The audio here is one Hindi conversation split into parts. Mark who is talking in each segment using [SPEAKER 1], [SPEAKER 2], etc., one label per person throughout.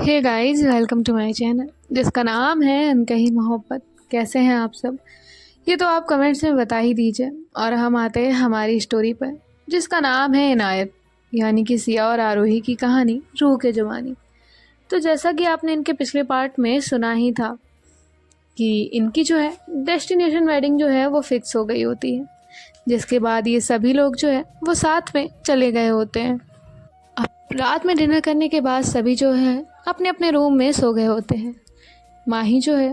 [SPEAKER 1] Hey guys, welcome to my channel जिसका नाम है अनकही मोहब्बत। कैसे हैं आप सब? ये तो आप कमेंट्स में बता ही दीजिए। और हम आते हैं हमारी स्टोरी पर, जिसका नाम है इनायत, यानी कि सिया और आरोही की कहानी रूह के जुबानी। तो जैसा कि आपने इनके पिछले पार्ट में सुना ही था कि इनकी जो है डेस्टिनेशन वेडिंग जो है वो फिक्स हो गई होती है, जिसके बाद ये सभी लोग जो है वो साथ में चले गए होते हैं। रात में डिनर करने के बाद सभी जो है अपने अपने रूम में सो गए होते हैं। माही जो है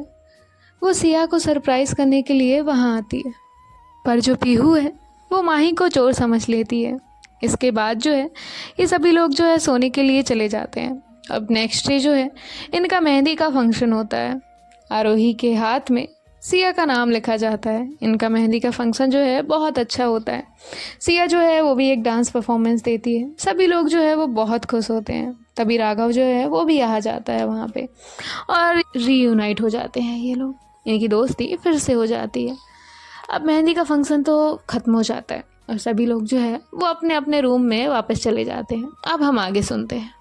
[SPEAKER 1] वो सिया को सरप्राइज़ करने के लिए वहाँ आती है, पर जो पीहू है वो माही को चोर समझ लेती है। इसके बाद जो है ये सभी लोग जो है सोने के लिए चले जाते हैं। अब नेक्स्ट डे जो है इनका मेहंदी का फंक्शन होता है। आरोही के हाथ में सिया का नाम लिखा जाता है। इनका मेहंदी का फंक्शन जो है बहुत अच्छा होता है। सिया जो है वो भी एक डांस परफॉर्मेंस देती है। सभी लोग जो है वो बहुत खुश होते हैं। तभी राघव जो है वो भी आ जाता है वहाँ पे और रीयूनाइट हो जाते हैं ये लोग। इनकी दोस्ती फिर से हो जाती है। अब मेहंदी का फंक्शन तो ख़त्म हो जाता है और सभी लोग जो है वो अपने अपने रूम में वापस चले जाते हैं। अब हम आगे सुनते हैं।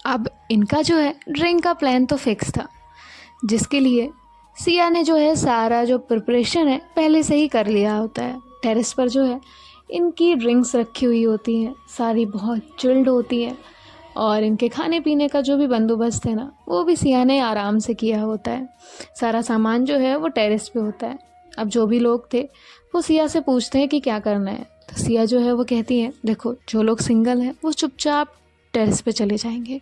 [SPEAKER 1] अब इनका जो है ड्रिंक का प्लान तो फिक्स था, जिसके लिए सिया ने जो है सारा जो प्रिपरेशन है पहले से ही कर लिया होता है। टेरेस पर जो है इनकी ड्रिंक्स रखी हुई होती हैं, सारी बहुत चिल्ड होती हैं। और इनके खाने पीने का जो भी बंदोबस्त है ना, वो भी सिया ने आराम से किया होता है। सारा सामान जो है वो टेरेस पे होता है। अब जो भी लोग थे वो सिया से पूछते हैं कि क्या करना है। तो सिया जो है वो कहती है, देखो जो लोग सिंगल हैं वो चुपचाप टेरेस पे चले जाएंगे,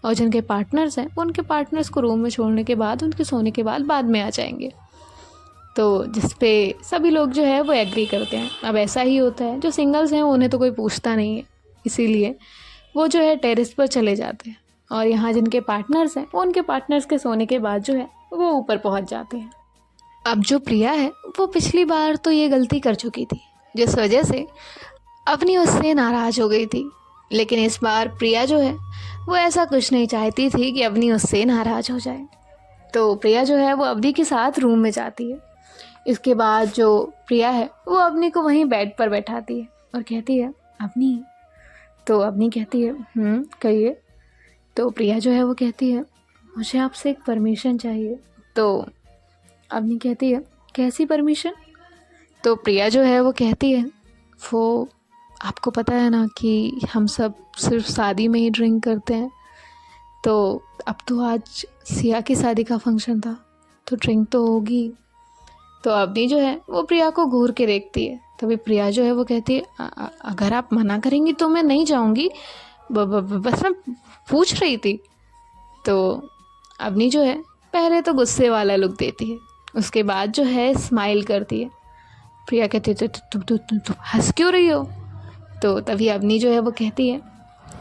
[SPEAKER 1] और जिनके पार्टनर्स हैं वो उनके पार्टनर्स को रूम में छोड़ने के बाद उनके सोने के बाद में आ जाएंगे। तो जिस पे सभी लोग जो है वो एग्री करते हैं। अब ऐसा ही होता है, जो सिंगल्स हैं उन्हें तो कोई पूछता नहीं है, इसीलिए वो जो है टेरेस पर चले जाते हैं। और यहाँ जिनके पार्टनर्स हैं वो उनके पार्टनर्स के सोने के बाद जो है वो ऊपर पहुँच जाते हैं। अब जो प्रिया है वो पिछली बार तो ये गलती कर चुकी थी, जिस वजह से अवनी उससे नाराज़ हो गई थी। लेकिन इस बार प्रिया जो है वो ऐसा कुछ नहीं चाहती थी कि अवनी उससे नाराज़ हो जाए। तो प्रिया जो है वो अवनी के साथ रूम में जाती है। इसके बाद जो प्रिया है वो अवनी को वहीं बेड पर बैठाती है और कहती है, अवनी। तो अवनी कहती है, कहिए। तो प्रिया जो है वो कहती है, मुझे आपसे एक परमिशन चाहिए। तो अवनी कहती है, कैसी परमिशन? तो प्रिया जो है वो कहती है, वो आपको पता है ना कि हम सब सिर्फ शादी में ही ड्रिंक करते हैं। तो अब तो आज सिया की शादी का फंक्शन था, तो ड्रिंक तो होगी। तो अवनी जो है वो प्रिया को घूर के देखती है। तभी प्रिया जो है वो कहती है, अगर आप मना करेंगी तो मैं नहीं जाऊंगी, बस मैं पूछ रही थी। तो अवनी जो है पहले तो गुस्से वाला लुक देती है, उसके बाद जो है स्माइल करती है। प्रिया कहती है, तुम हंस क्यों रही हो? तो तभी अवनी जो है वो कहती है,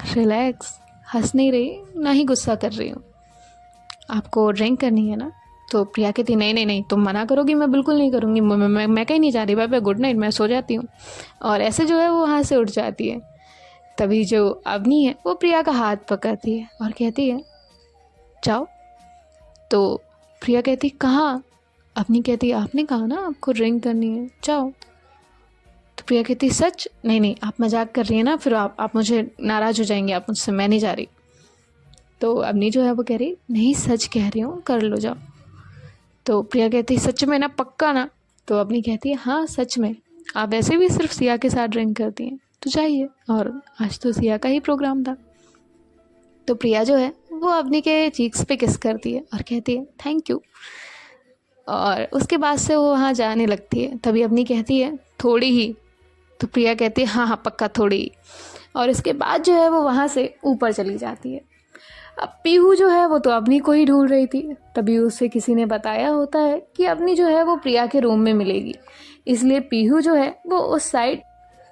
[SPEAKER 1] रिलैक्स, हंस नहीं रही, ना ही गुस्सा कर रही हूँ, आपको ड्रिंक करनी है ना? तो प्रिया कहती, नहीं, तुम मना करोगी, मैं बिल्कुल नहीं करूँगी, मैं कहीं नहीं जा रही, बाय बाय, गुड नाइट, मैं सो जाती हूँ। और ऐसे जो है वो वहाँ से उठ जाती है। तभी जो अवनी है वो प्रिया का हाथ पकड़ती है और कहती है, जाओ। तो प्रिया कहती, कहाँ? अवनी कहती, आपने कहा ना आपको ड्रिंक करनी है, जाओ। तो प्रिया कहती, सच? नहीं, आप मजाक कर रही हैं ना, फिर आप मुझे नाराज़ हो जाएंगे आप मुझसे, मैं नहीं जा रही। तो अवनी जो है वो कह रही, नहीं सच कह रही हूँ, कर लो, जाओ। तो प्रिया कहती, सच में ना, पक्का ना? तो अवनी कहती है, हाँ सच में, आप वैसे भी सिर्फ सिया के साथ ड्रिंक करती हैं, तो जाइए, और आज तो सिया का ही प्रोग्राम था। तो प्रिया जो है वो अवनी के चीक्स पे किस करती है और कहती है, थैंक यू। और उसके बाद से वो वहाँ जाने लगती है। तभी अवनी कहती है, थोड़ी ही? तो प्रिया कहती है, हाँ पक्का थोड़ी ही। और इसके बाद जो है वो वहाँ से ऊपर चली जाती है। अब पीहू जो है वो तो अवनी को ही ढूंढ रही थी। तभी उससे किसी ने बताया होता है कि अवनी जो है वो प्रिया के रूम में मिलेगी। इसलिए पीहू जो है वो उस साइड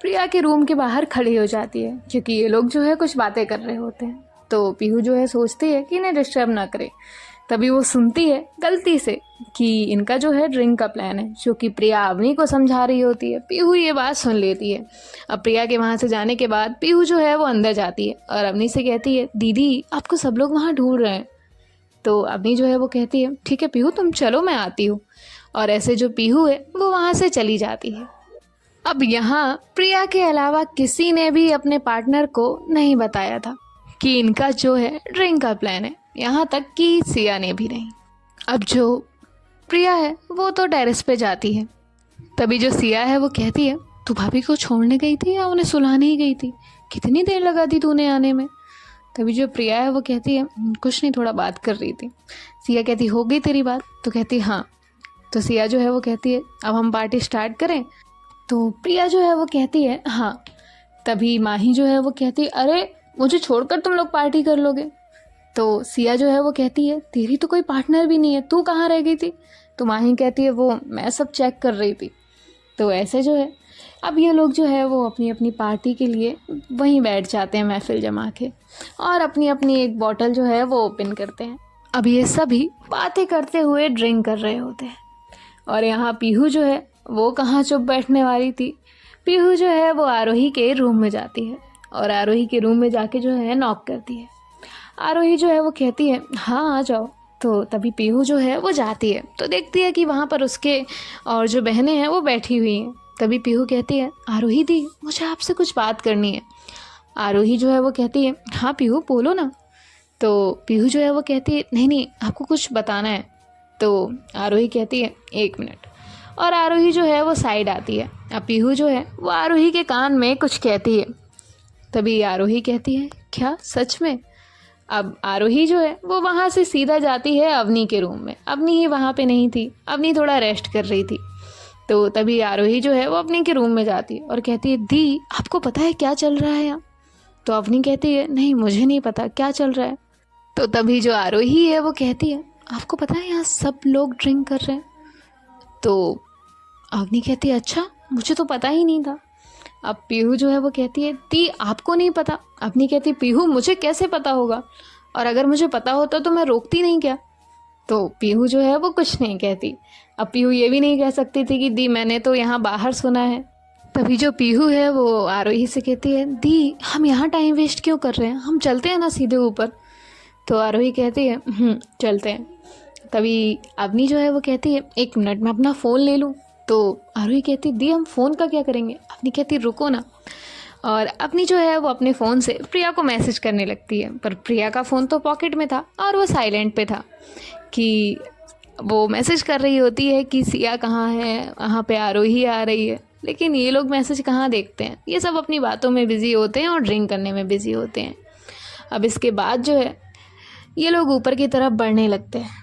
[SPEAKER 1] प्रिया के रूम के बाहर खड़ी हो जाती है, क्योंकि ये लोग जो है कुछ बातें कर रहे होते हैं। तो पीहू जो है सोचती है कि इन्हें डिस्टर्ब ना करे। तभी वो सुनती है गलती से कि इनका जो है ड्रिंक का प्लान है, जो कि प्रिया अवनी को समझा रही होती है। पीहू ये बात सुन लेती है। अब प्रिया के वहाँ से जाने के बाद पीहू जो है वो अंदर जाती है और अवनी से कहती है, दीदी आपको सब लोग वहाँ ढूंढ रहे हैं। तो अवनी जो है वो कहती है, ठीक है पीहू, तुम चलो, मैं आती हूँ। और ऐसे जो पीहू है वो वहाँ से चली जाती है। अब यहाँ प्रिया के अलावा किसी ने भी अपने पार्टनर को नहीं बताया था कि इनका जो है ड्रिंक का प्लान है। यहाँ तक कि सिया ने भी नहीं। अब जो प्रिया है वो तो टेरेस पे जाती है। तभी जो सिया है वो कहती है, तू भाभी को छोड़ने गई थी या उन्हें सुलाने ही गई थी? कितनी देर लगा दी तूने आने में? तभी जो प्रिया है वो कहती है, कुछ नहीं, थोड़ा बात कर रही थी। सिया कहती, हो गई तेरी बात? तो कहती हाँ। तो सिया जो है वो कहती है, अब हम पार्टी स्टार्ट करें? तो प्रिया जो है वो कहती है हाँ। तभी माही जो है वो कहती है, अरे मुझे छोड़कर तुम लोग पार्टी कर लोगे? तो सिया जो है वो कहती है, तेरी तो कोई पार्टनर भी नहीं है, तू कहाँ रह गई थी? तो माही कहती है, वो मैं सब चेक कर रही थी। तो ऐसे जो है अब ये लोग जो है वो अपनी अपनी पार्टी के लिए वहीं बैठ जाते हैं महफिल जमा के, और अपनी अपनी एक बॉटल जो है वो ओपन करते हैं। अब ये सभी बातें करते हुए ड्रिंक कर रहे होते हैं, और यहाँ पीहू जो है वो कहाँ चुप बैठने वाली थी। पीहू जो है वो आरोही के रूम में जाती है, और आरोही के रूम में जाके जो है नॉक करती है। आरोही जो है वो कहती है, हाँ आ जाओ। तो तभी पीहू जो है वो जाती है तो देखती है कि वहाँ पर उसके और जो बहनें हैं वो बैठी हुई हैं। तभी पीहू कहती है, आरोही दी, मुझे आपसे कुछ बात करनी है। आरोही जो है वो कहती है, हाँ पीहू बोलो ना। तो पीहू जो है वो कहती है, नहीं नहीं आपको कुछ बताना है। तो आरोही कहती है, एक मिनट। और आरोही जो है वो साइड आती है। अब पीहू जो है वो आरोही के कान में कुछ कहती है। तभी आरोही कहती है, क्या सच में? अब आरोही जो है वो वहाँ से सीधा जाती है अवनी के रूम में। अवनी ही वहाँ पे नहीं थी, अवनी थोड़ा रेस्ट कर रही थी। तो तभी आरोही जो है वो अवनी के रूम में जाती है और कहती है, दी आपको पता है क्या चल रहा है यहाँ? तो अवनी कहती है, नहीं मुझे नहीं पता क्या चल रहा है। तो तभी जो आरोही है वो कहती है, आपको पता है यहाँ सब लोग ड्रिंक कर रहे हैं? तो अवनी कहती है, अच्छा मुझे तो पता ही नहीं था। अब पीहू जो है वो कहती है, दी आपको नहीं पता? अवनी कहती है, पीहू मुझे कैसे पता होगा, और अगर मुझे पता होता तो मैं रोकती नहीं क्या? तो पीहू जो है वो कुछ नहीं कहती। अब पीहू ये भी नहीं कह सकती थी कि दी मैंने तो यहाँ बाहर सुना है। तभी जो पीहू है वो आरोही से कहती है, दी हम यहाँ टाइम वेस्ट क्यों कर रहे हैं, हम चलते हैं ना सीधे ऊपर। तो आरोही कहती है, चलते हैं। तभी अवनी जो है वो कहती है, एक मिनट मैं अपना फ़ोन ले लूँ। तो आरोही कहती, दी हम फ़ोन का क्या करेंगे? अवनी कहती, रुको ना। और अपनी जो है वो अपने फ़ोन से प्रिया को मैसेज करने लगती है, पर प्रिया का फ़ोन तो पॉकेट में था और वो साइलेंट पे था कि वो मैसेज कर रही होती है कि सिया कहाँ है, वहाँ पे आरोही आ रही है। लेकिन ये लोग मैसेज कहाँ देखते हैं, ये सब अपनी बातों में बिज़ी होते हैं और ड्रिंक करने में बिज़ी होते हैं। अब इसके बाद जो है ये लोग ऊपर की तरफ बढ़ने लगते हैं।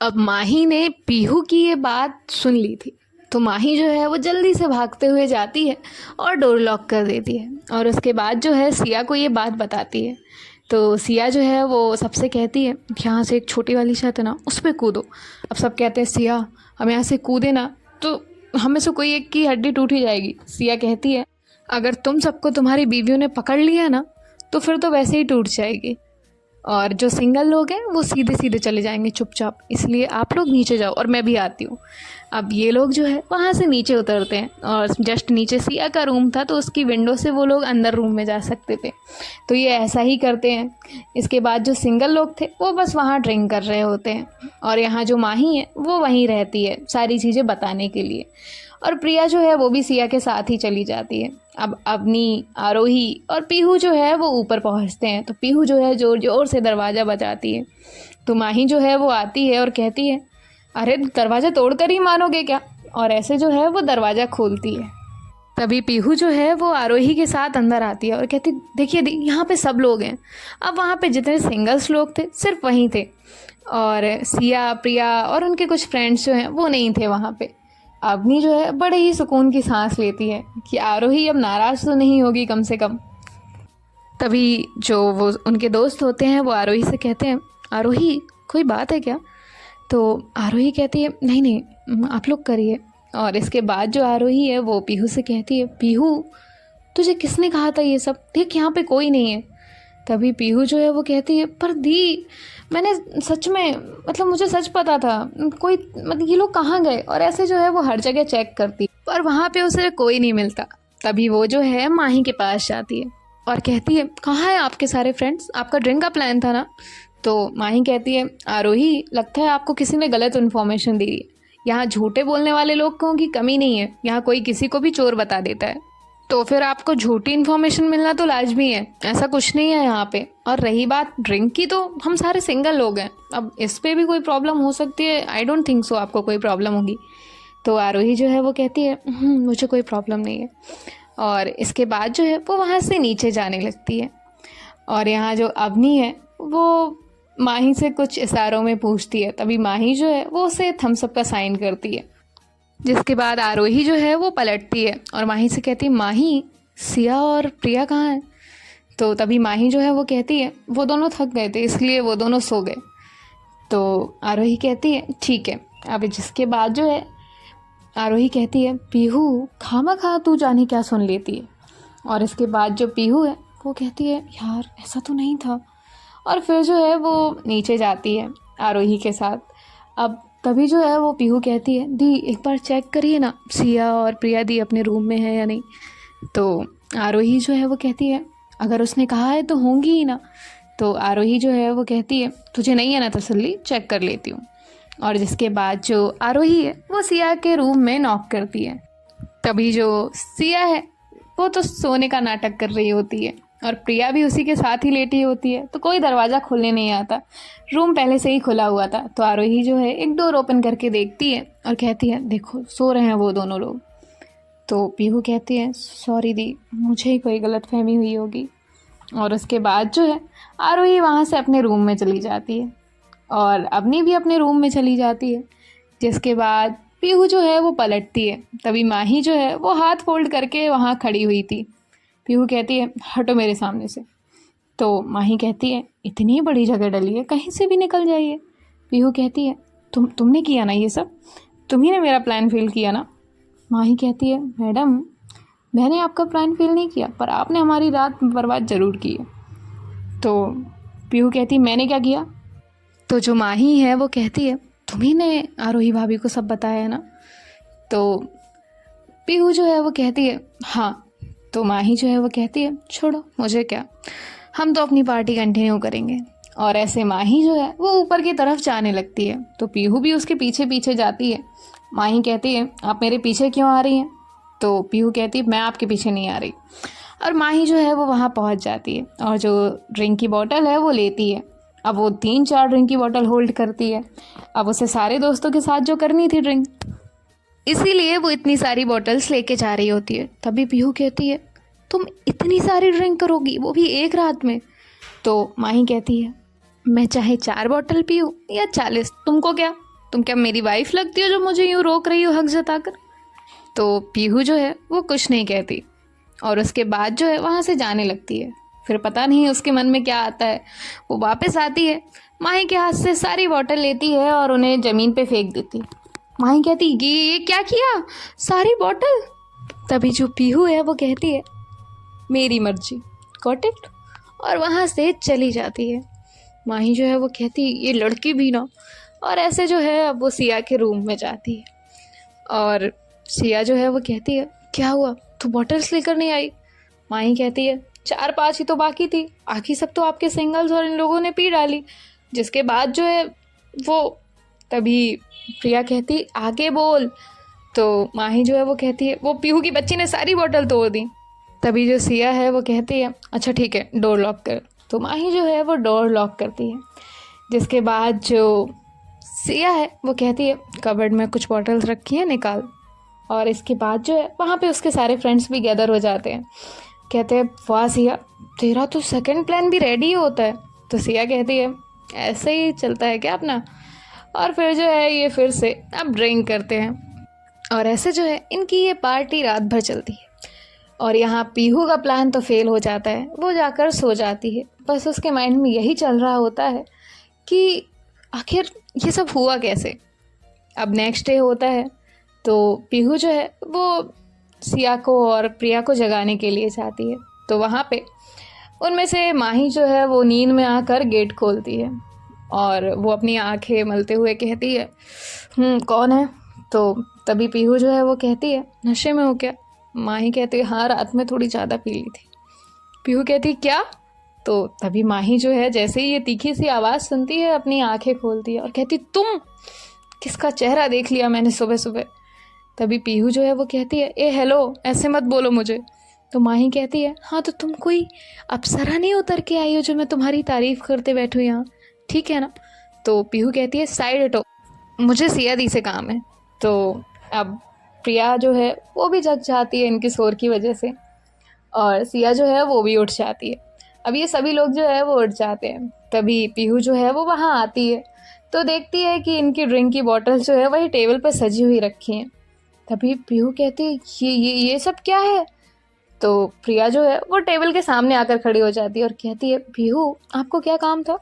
[SPEAKER 1] अब माही ने पीहू की ये बात सुन ली थी, तो माही जो है वो जल्दी से भागते हुए जाती है और डोर लॉक कर देती है, और उसके बाद जो है सिया को ये बात बताती है। तो सिया जो है वो सबसे कहती है, यहाँ से एक छोटी वाली छत है ना, उस पर कूदो। अब सब कहते हैं, सिया हम यहाँ से कूदे ना तो हमें से कोई एक की हड्डी टूट ही जाएगी। सिया कहती है, अगर तुम सबको तुम्हारी बीवियों ने पकड़ लिया ना तो फिर तो वैसे ही टूट जाएगी, और जो सिंगल लोग हैं वो सीधे सीधे चले जाएंगे चुपचाप, इसलिए आप लोग नीचे जाओ और मैं भी आती हूँ। अब ये लोग जो है वहाँ से नीचे उतरते हैं, और जस्ट नीचे सिया का रूम था तो उसकी विंडो से वो लोग अंदर रूम में जा सकते थे। तो ये ऐसा ही करते हैं। इसके बाद जो सिंगल लोग थे वो बस वहाँ ड्रिंक कर रहे होते हैं, और यहाँ जो माही है वो वहीं रहती है सारी चीज़ें बताने के लिए, और प्रिया जो है वो भी सिया के साथ ही चली जाती है। अब अवनी, आरोही और पीहू जो है वो ऊपर पहुंचते हैं, तो पीहू जो है जोर जोर से दरवाज़ा बजाती है। तो माही जो है वो आती है और कहती है, अरे दरवाज़ा तोड़कर ही मानोगे क्या? और ऐसे जो है वो दरवाज़ा खोलती है। तभी पीहू जो है वो आरोही के साथ अंदर आती है और कहती, देखिए यहाँ पे सब लोग हैं। अब वहाँ पे जितने सिंगल्स लोग थे सिर्फ वहीं थे, और सिया, प्रिया और उनके कुछ फ्रेंड्स जो हैं वो नहीं थे वहाँ पे। अवनी जो है बड़े ही सुकून की सांस लेती है कि आरोही अब नाराज़ तो नहीं होगी कम से कम। तभी जो वो उनके दोस्त होते हैं वो आरोही से कहते हैं, आरोही कोई बात है क्या? तो आरोही कहती है, नहीं नहीं आप लोग करिए। और इसके बाद जो आरोही है वो पीहू से कहती है, पीहू तुझे किसने कहा था ये सब? देख यहाँ पे कोई नहीं है। तभी पीहू जो है वो कहती है, पर दी मैंने सच में, मतलब मुझे सच पता था, कोई मतलब ये लोग कहाँ गए? और ऐसे जो है वो हर जगह चेक करती पर वहाँ पे उसे कोई नहीं मिलता। तभी वो जो है माही के पास जाती है और कहती है, कहाँ है आपके सारे फ्रेंड्स? आपका ड्रिंक का प्लान था ना? तो माही कहती है, आरोही लगता है आपको किसी ने गलत इन्फॉर्मेशन दी है। यहाँ झूठे बोलने वाले लोगों की कमी नहीं है, यहाँ कोई किसी को भी चोर बता देता है। तो फिर आपको झूठी इन्फॉर्मेशन मिलना तो लाजमी है, ऐसा कुछ नहीं है यहाँ पे। और रही बात ड्रिंक की, तो हम सारे सिंगल लोग हैं, अब इस पे भी कोई प्रॉब्लम हो सकती है? आई डोंट थिंक सो आपको कोई प्रॉब्लम होगी। तो आरोही जो है वो कहती है मुझे कोई प्रॉब्लम नहीं है। और इसके बाद जो है वो वहाँ से नीचे जाने लगती है। और यहाँ जो अवनी है वो माही से कुछ इशारों में पूछती है, तभी माही जो है वो उसे थम्स अप का साइन करती है। जिसके बाद आरोही जो है वो पलटती है और माही से कहती है माही, सिया और प्रिया कहाँ हैं? तो तभी माही जो है वो कहती है वो दोनों थक गए थे इसलिए वो दोनों सो गए। तो आरोही कहती है ठीक है। अब जिसके बाद जो है आरोही कहती है पीहू खामा खा तू जाने क्या सुन लेती है। और इसके बाद जो पीहू है वो कहती है यार ऐसा तो नहीं था। और फिर जो है वो नीचे जाती है आरोही के साथ। अब तभी जो है वो पीहू कहती है दी एक बार चेक करिए ना सिया और प्रिया दी अपने रूम में है या नहीं। तो आरोही जो है वो कहती है अगर उसने कहा है तो होंगी ही ना। तो आरोही जो है वो कहती है तुझे नहीं है ना तसल्ली, चेक कर लेती हूँ। और जिसके बाद जो आरोही है वो सिया के रूम में नॉक करती है। तभी जो सिया है वो तो सोने का नाटक कर रही होती है और प्रिया भी उसी के साथ ही लेटी होती है। तो कोई दरवाज़ा खोलने नहीं आता, रूम पहले से ही खुला हुआ था। तो आरोही जो है एक डोर ओपन करके देखती है और कहती है देखो सो रहे हैं वो दोनों लोग। तो पीहू कहती है सॉरी दी, मुझे ही कोई गलतफहमी हुई होगी। और उसके बाद जो है आरोही वहाँ से अपने रूम में चली जाती है और अवनी भी अपने रूम में चली जाती है। जिसके बाद पीहू जो है वो पलटती है, तभी माही जो है वो हाथ फोल्ड करके वहाँ खड़ी हुई थी। पीहू कहती है हटो मेरे सामने से। तो माही कहती है इतनी बड़ी जगह डली है, कहीं से भी निकल जाइए। पीहू कहती है तुमने किया ना ये सब, तुम्ही ने मेरा प्लान फेल किया ना। माही कहती है मैडम मैंने आपका प्लान फेल नहीं किया, पर आपने हमारी रात बर्बाद ज़रूर की है। तो पीहू कहती मैंने क्या किया? तो जो माही है वो कहती है तुम्ही ने आरोही भाभी को सब बताया है ना। तो पीहू जो है वो कहती है हाँ। तो माही जो है वो कहती है छोड़ो मुझे क्या, हम तो अपनी पार्टी कंटिन्यू करेंगे। और ऐसे माही जो है वो ऊपर की तरफ जाने लगती है। तो पीहू भी उसके पीछे पीछे जाती है। माही कहती है आप मेरे पीछे क्यों आ रही हैं? तो पीहू कहती है मैं आपके पीछे नहीं आ रही। और माही जो है वो वहाँ पहुँच जाती है और जो ड्रिंक की बॉटल है वो लेती है। अब वो 3-4 ड्रिंक की बॉटल होल्ड करती है। अब उसे सारे दोस्तों के साथ जो करनी थी ड्रिंक, इसीलिए वो इतनी सारी बॉटल्स लेके जा रही होती है। तभी पीहू कहती है तुम इतनी सारी ड्रिंक करोगी, वो भी एक रात में? तो माही कहती है मैं चाहे 4 बॉटल पीऊँ या 40, तुमको क्या? तुम क्या मेरी वाइफ लगती हो जो मुझे यूँ रोक रही हो हक जताकर? तो पीहू जो है वो कुछ नहीं कहती और उसके बाद जो है वहाँ से जाने लगती है। फिर पता नहीं उसके मन में क्या आता है, वो वापस आती है, माही के हाथ से सारी बॉटल लेती है और उन्हें ज़मीन पे फेंक देती। माही कहती ये क्या किया, सारी बॉटल? तभी जो पीहू है वो कहती है मेरी मर्जी, गॉट इट, और वहाँ से चली जाती है। माही जो है वो कहती ये लड़की भी ना। और ऐसे जो है अब वो सिया के रूम में जाती है और सिया जो है वो कहती है क्या हुआ, तू बॉटल्स लेकर नहीं आई? माही कहती है 4-5 ही तो बाकी थी, बाकी सब तो आपके सिंगल्स और इन लोगों ने पी डाली। जिसके बाद जो है वो, तभी प्रिया कहती आगे बोल। तो माही जो है वो कहती है वो पीहू की बच्ची ने सारी बॉटल तोड़ दी। तभी जो सिया है वो कहती है अच्छा ठीक है डोर लॉक कर। तो माही जो है वो डोर लॉक करती है। जिसके बाद जो सिया है वो कहती है कबर्ड में कुछ बॉटल्स रखी है, निकाल। और इसके बाद जो है वहाँ पे उसके सारे फ्रेंड्स भी गैदर हो जाते हैं। कहते हैं वाह सिया, तेरा तो सेकंड प्लान भी रेडी होता है। तो सिया कहती है ऐसे ही चलता है क्या अपना? और फिर जो है ये फिर से अब ड्रिंक करते हैं और ऐसे जो है इनकी ये पार्टी रात भर चलती है। और यहाँ पीहू का प्लान तो फेल हो जाता है, वो जाकर सो जाती है। बस उसके माइंड में यही चल रहा होता है कि आखिर ये सब हुआ कैसे। अब नेक्स्ट डे होता है तो पीहू जो है वो सिया को और प्रिया को जगाने के लिए जाती है। तो वहाँ पे उनमें से माही जो है वो नींद में आकर गेट खोलती है और वो अपनी आंखें मलते हुए कहती है कौन है? तो तभी पीहू जो है वो कहती है नशे में हो क्या? माही कहती है हाँ रात में थोड़ी ज़्यादा पी ली थी। पीहू कहती क्या? तो तभी माही जो है जैसे ही ये तीखी सी आवाज़ सुनती है अपनी आंखें खोलती है और कहती तुम, किसका चेहरा देख लिया मैंने सुबह सुबह। तभी पीहू जो है वो कहती है ए हेलो, ऐसे मत बोलो मुझे। तो माही कहती है, हाँ तो तुम कोई अप्सरा नहीं उतर के आई हो जो मैं तुम्हारी तारीफ़ करते बैठूँ यहाँ, ठीक है ना। तो पीहू कहती है, साइड हटो, मुझे सिया दी से काम है। तो अब प्रिया जो है वो भी जग जाती है इनकी शोर की वजह से, और सिया जो है वो भी उठ जाती है। अब ये सभी लोग जो है वो उठ जाते हैं। तभी पीहू जो है वो वहाँ आती है, तो देखती है कि इनकी ड्रिंक की बॉटल जो है वही टेबल पर सजी हुई रखी हैं। तभी पीहू कहती है, ये सब क्या है। तो प्रिया जो है वो टेबल के सामने आकर खड़ी हो जाती है और कहती है, पीहू आपको क्या काम था।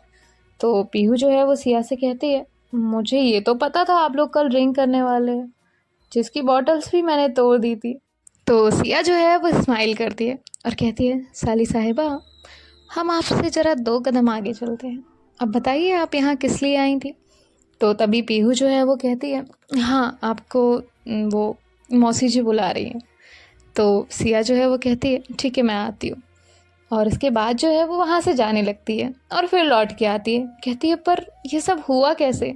[SPEAKER 1] तो पीहू जो है वो सिया से कहती है, मुझे ये तो पता था आप लोग कल ड्रिंक करने वाले हैं, जिसकी बॉटल्स भी मैंने तोड़ दी थी। तो सिया जो है वो स्माइल करती है और कहती है, साली साहिबा हम आपसे ज़रा 2 कदम आगे चलते हैं, अब बताइए आप यहाँ किस लिए आई थी। तो तभी पीहू जो है वो कहती है, हाँ आपको वो मौसी जी बुला रही हैं। तो सिया जो है वो कहती है, ठीक है मैं आती हूँ। और इसके बाद जो है वो वहाँ से जाने लगती है और फिर लौट के आती है, कहती है, पर ये सब हुआ कैसे।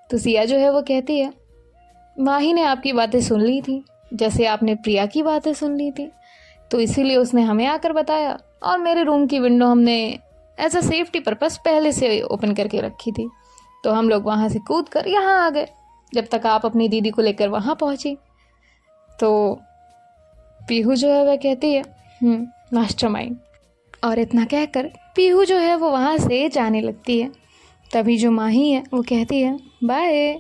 [SPEAKER 1] तो सिया जो है वो कहती है, माही ने आपकी बातें सुन ली थी, जैसे आपने प्रिया की बातें सुन ली थी, तो इसीलिए उसने हमें आकर बताया, और मेरे रूम की विंडो हमने एज अ सेफ्टी पर्पस पहले से ओपन करके रखी थी, तो हम लोग वहाँ से कूद कर यहाँ आ गए जब तक आप अपनी दीदी को लेकर वहाँ पहुँची। तो पीहू जो है वह कहती है, मास्टरमाइंड। और इतना कहकर पीहू जो है वो वहाँ से जाने लगती है। तभी जो माही है वो कहती है, बाय।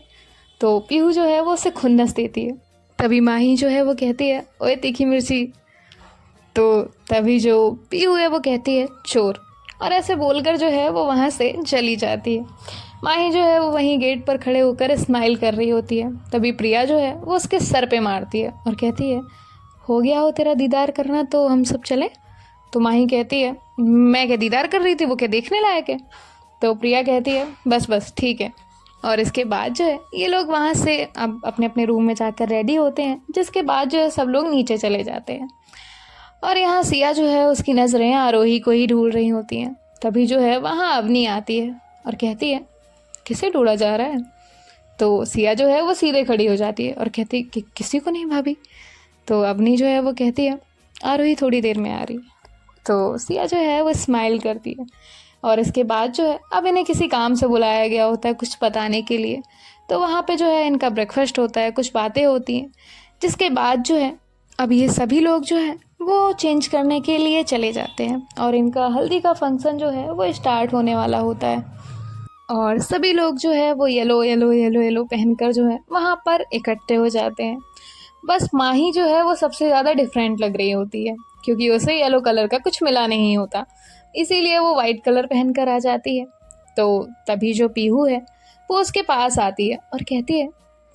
[SPEAKER 1] तो पीहू जो है वो उसे खुन्नस देती है। तभी माही जो है वो कहती है, ओए तीखी मिर्ची। तो तभी जो पीहू है वो कहती है, चोर। और ऐसे बोलकर जो है वो वहाँ से चली जाती है। माही जो है वो वहीं गेट पर खड़े होकर स्माइल कर रही होती है। तभी प्रिया जो है वो उसके सर पे मारती है और कहती है, हो गया हो तेरा दीदार करना तो हम सब चले। तो माही कहती है, मैं क्या दीदार कर रही थी, वो क्या देखने लायक है। तो प्रिया कहती है, बस बस ठीक है। और इसके बाद जो है ये लोग वहाँ से अब अपने अपने रूम में जाकर रेडी होते हैं, जिसके बाद जो है सब लोग नीचे चले जाते हैं। और यहाँ सिया जो है उसकी नज़रें आरोही को ही ढूंढ रही होती हैं। तभी जो है वहाँ अवनी आती है और कहती है, किसे ढूंढा जा रहा है। तो सिया जो है वो सीधे खड़ी हो जाती है और कहती है कि किसी को नहीं भाभी। तो अवनी जो है वो कहती है, आरोही थोड़ी देर में आ रही। तो सिया जो है वो स्माइल करती है। और इसके बाद जो है अब इन्हें किसी काम से बुलाया गया होता है कुछ बताने के लिए। तो वहाँ पे जो है इनका ब्रेकफास्ट होता है, कुछ बातें होती हैं, जिसके बाद जो है अब ये सभी लोग जो है वो चेंज करने के लिए चले जाते हैं और इनका हल्दी का फंक्शन जो है वो स्टार्ट होने वाला होता है। और सभी लोग जो है वो येलो येलो येलो येलो पहनकर जो है वहाँ पर इकट्ठे हो जाते हैं। बस माही जो है वो सबसे ज़्यादा डिफरेंट लग रही होती है, क्योंकि उसे येलो कलर का कुछ मिला नहीं होता, इसीलिए वो वाइट कलर पहन कर आ जाती है। तो तभी जो पीहू है वो उसके पास आती है और कहती है,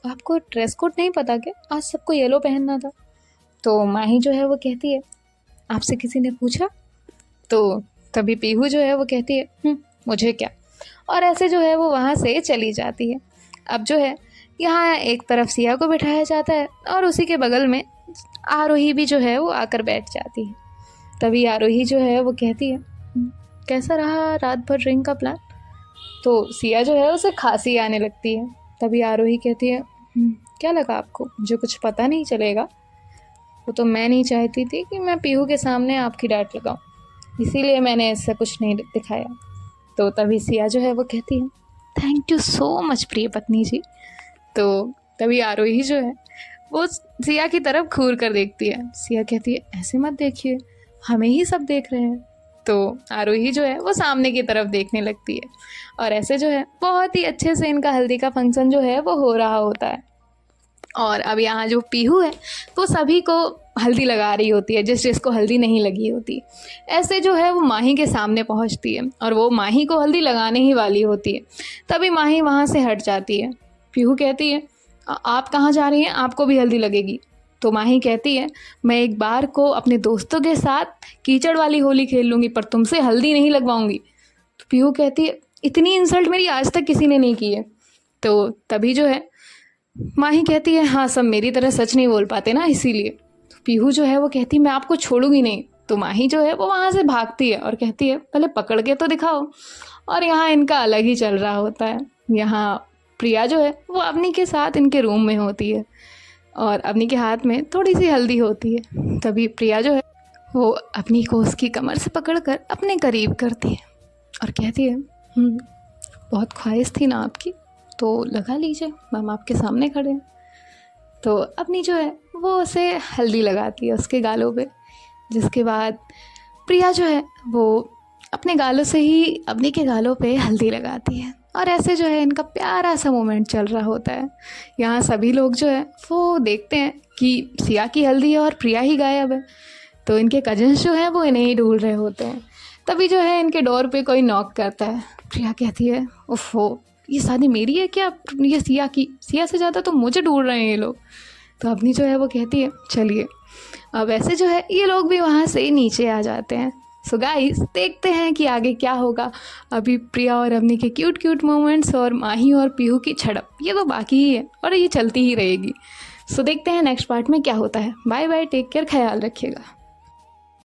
[SPEAKER 1] आपको ड्रेस कोड नहीं पता क्या, आज सबको येलो पहनना था। तो माही जो है वो कहती है, आपसे किसी ने पूछा। तो तभी पीहू जो है वो कहती है, मुझे क्या। और ऐसे जो है वो वहाँ से चली जाती है। अब जो है यहाँ एक तरफ सिया को बिठाया जाता है और उसी के बगल में आरोही भी जो है वो आकर बैठ जाती है। तभी आरोही जो है वो कहती है, कैसा रहा रात भर ड्रिंक का प्लान। तो सिया जो है उसे खांसी आने लगती है। तभी आरोही कहती है, क्या लगा आपको, मुझे कुछ पता नहीं चलेगा। वो तो मैं नहीं चाहती थी कि मैं पीहू के सामने आपकी डांट लगाऊं, इसीलिए मैंने ऐसा कुछ नहीं दिखाया। तो तभी सिया जो है वो कहती है, थैंक यू सो मच प्रिय पत्नी जी। तो तभी आरोही जो है वो सिया की तरफ घूर कर देखती है। सिया कहती है, ऐसे मत देखिए, हमें ही सब देख रहे हैं। तो आरोही जो है वो सामने की तरफ देखने लगती है और ऐसे जो है बहुत ही अच्छे से इनका हल्दी का फंक्शन जो है वो हो रहा होता है। और अब यहाँ जो पीहू है वो सभी को हल्दी लगा रही होती है, जिसको हल्दी नहीं लगी होती। ऐसे जो है वो माही के सामने पहुँचती है और वो माही को हल्दी लगाने ही वाली होती है। तभी माही वहाँ से हट जाती है। पीहू कहती है, आप कहाँ जा रही हैं, आपको भी हल्दी लगेगी। तो माही कहती है, मैं एक बार को अपने दोस्तों के साथ कीचड़ वाली होली खेल लूँगी, पर तुमसे हल्दी नहीं लगवाऊँगी। तो पीहू कहती है, इतनी इंसल्ट मेरी आज तक किसी ने नहीं की है। तो तभी जो है माही कहती है, हाँ सब मेरी तरह सच नहीं बोल पाते ना, इसीलिए। तो पीहू जो है वो कहती है, मैं आपको छोड़ूंगी नहीं। तो माही जो है वो वहाँ से भागती है और कहती है, पहले पकड़ के तो दिखाओ। और यहाँ इनका अलग ही चल रहा होता है। यहाँ प्रिया जो है वो अवनी के साथ इनके रूम में होती है और अवनी के हाथ में थोड़ी सी हल्दी होती है। तभी प्रिया जो है वो अपनी को उसकी कमर से पकड़कर अपने करीब करती है और कहती है, बहुत ख्वाहिश थी ना आपकी, तो लगा लीजिए, हम आपके सामने खड़े हैं। तो अपनी जो है वो उसे हल्दी लगाती है उसके गालों पे, जिसके बाद प्रिया जो है वो अपने गालों से ही अपनी के गालों पे हल्दी लगाती है। और ऐसे जो है इनका प्यारा सा मोमेंट चल रहा होता है। यहाँ सभी लोग जो है वो देखते हैं कि सिया की हल्दी है और प्रिया ही गायब है। तो इनके कजिन्स जो हैं वो इन्हें ही ढूंढ रहे होते हैं। तभी जो है इनके डोर पे कोई नॉक करता है। प्रिया कहती है, ओफो, ये शादी मेरी है क्या? ये सिया की, सिया से ज़्यादा तो मुझे ढूंढ रहे हैं ये लोग। तो अपनी जो है वो कहती है, चलिए। अब ऐसे जो है ये लोग भी वहाँ से नीचे आ जाते हैं। सो गाइस, देखते हैं कि आगे क्या होगा। अभी प्रिया और अवनी के क्यूट क्यूट मोमेंट्स और माही और पीहू की झड़प, ये तो बाकी ही है और ये चलती ही रहेगी। सो देखते हैं नेक्स्ट पार्ट में क्या होता है। बाय बाय, टेक केयर, ख्याल रखिएगा।